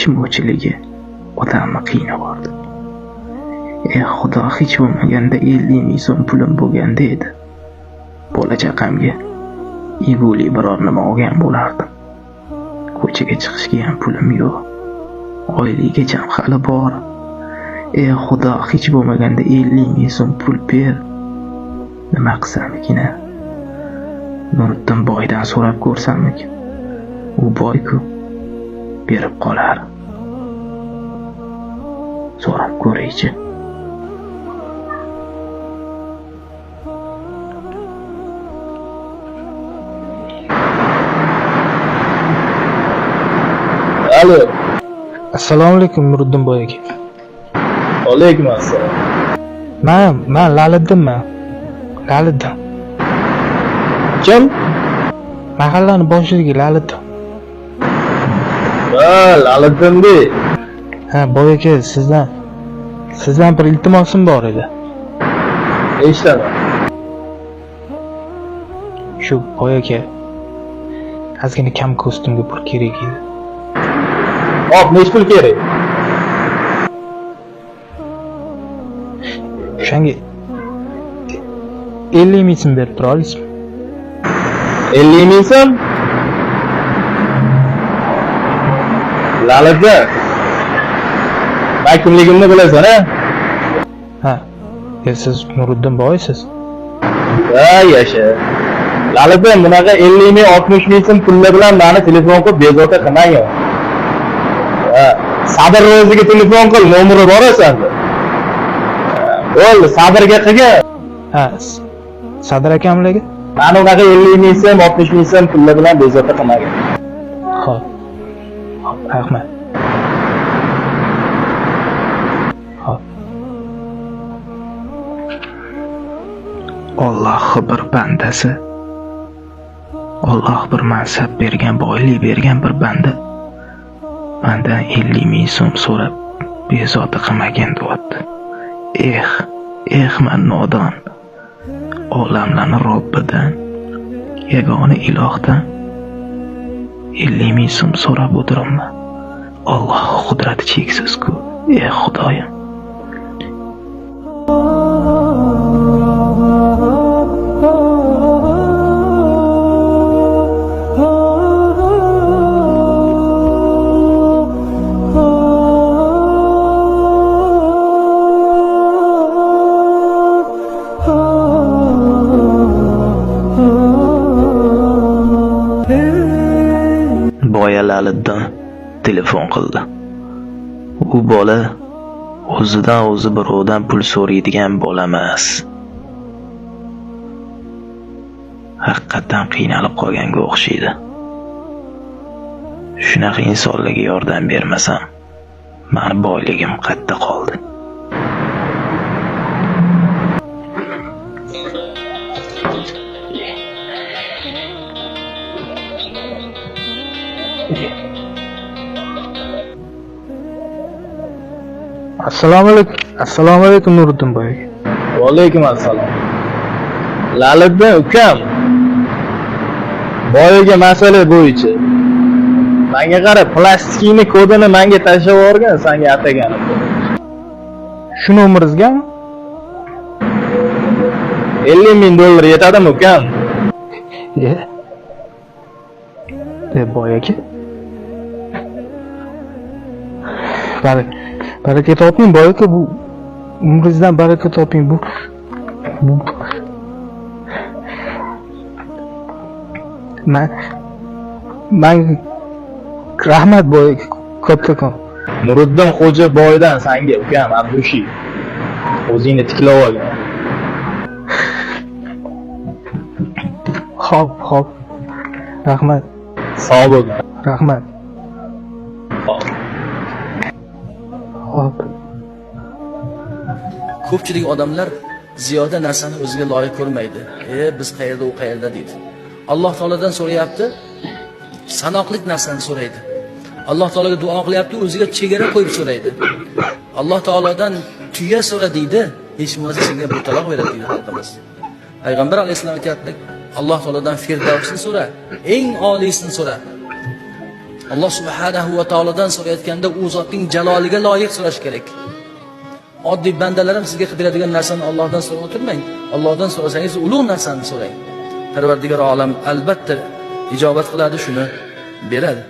tushunmovchiligi odamni qiynavordi. Xudo, hech bo'lmaganda 50 ming so'm pulim bo'lganda edi. Bola chaqamga iguli biror nima olgan bo'lardim. Ko'chaga chiqishga ham pulim yo'q. Oyligacham hali bor. Xudo, hech bo'lmaganda 50 ming so'm pul ber. Nima qilsamikin? Nuriddin boydan so'rab ko'rsammikin? U boy-ku, berib qolar. So'rab ko'raychi. Alo. Assalomu alaykum Nuriddin boy aka. Alaykum assalom. Men Laliddinman. Laliddin. Kim? Mahallani boshlig'i Laliddin. Laliddinmi? Ha, boy aka, sizdan bir iltimosim bor edi. Eshitaman. Shu boy aka, ozgina kam kostyumga pul kerak edi. Hop, nech pul kerak? O'shanga 50 ming so'm berib tura olasizmi? 50 ming so'm? Laliddin. Men kimligimni bilasan-a? Ha. Siz Nuriddin boysiz. Yasha. Laliddin, bunaqa 50 ming, 60 ming so'm pullar bilan meni telefon qilib bezovta qilmang. Sabr o'ziga telefon qil, nomeri bor senda. Bo'ldi, Sabrga qilgin. Ha, Sadr akamlarga? Meni unaqa 50 ming so'm, 60 ming so'm pullar bilan bezovta qilmagin. Xo'p. Rahmat. Xo'p. Alloh bir bandasi. Alloh bir mansab bergan, boylik bergan bir banda. Mendan 50 ming so'm so'rab bezovta qilmagan deyapti. Men nodon. Olamlarning Robbidan, yagona ilohdan 50 ming so'm so'rab o'tiribman. Alloh qudrati cheksiz-ku. Xudoyim. Boya Laliddin telefon qildi. U bola o'zidan o'zi birovdan pul so'raydigan bola emas. Haqiqatan qiynalib qolganga o'xshaydi. Shunaqa insonlarga yordam bermasam, meni boyligim qayerda qoldi? Assalomu alaykum Nuriddin boy aka. Va alaykum assalom. Laliddin ukam. Boyaga masala bo'yicha. Menga qara, plastikni kodini menga tashlab yuborgan, senga ataganim. Shu nomeringizgami? 50 ming dollar yetadimi ukam? Boy aka. Baraka toping boy aka, bu umringizdan baraka toping. Bu men rahmat boy aka, kattakon. Nuriddin xo'ja boydan senga ukam Abdushi. O'zingni tiklab olgan. Xo'p. Rahmat. Sog' bo'l. Rahmat. Ko'pchilik odamlar ziyoda narsani o'ziga loyiq ko'rmaydi. Biz qayerda, u qayerda deydi. Alloh taoladan so'rayapti, sanoqlik narsani so'raydi. Alloh taolaga duo qilyapti, o'ziga chegara qo'yib so'raydi. Alloh taoladan tuya so'ra deydi, hech bo'lmasa senga bir taloq beradi deydi xalqimiz. Payg'ambar alayhisalom aytayapti, Alloh taoladan Firdavsni so'ra, eng oliysini so'ra. Alloh subhanahu va taolodan so'rayotganda u zotning jaloliga loyiq so'rash kerak. Oddiy bandalarim sizga qidiradigan narsani Allohdan so'rab o'tirmang. Allohdan so'rasangiz ulug' narsani so'rang. Parvardigor olam albatta ijobat qiladi, shuni beradi.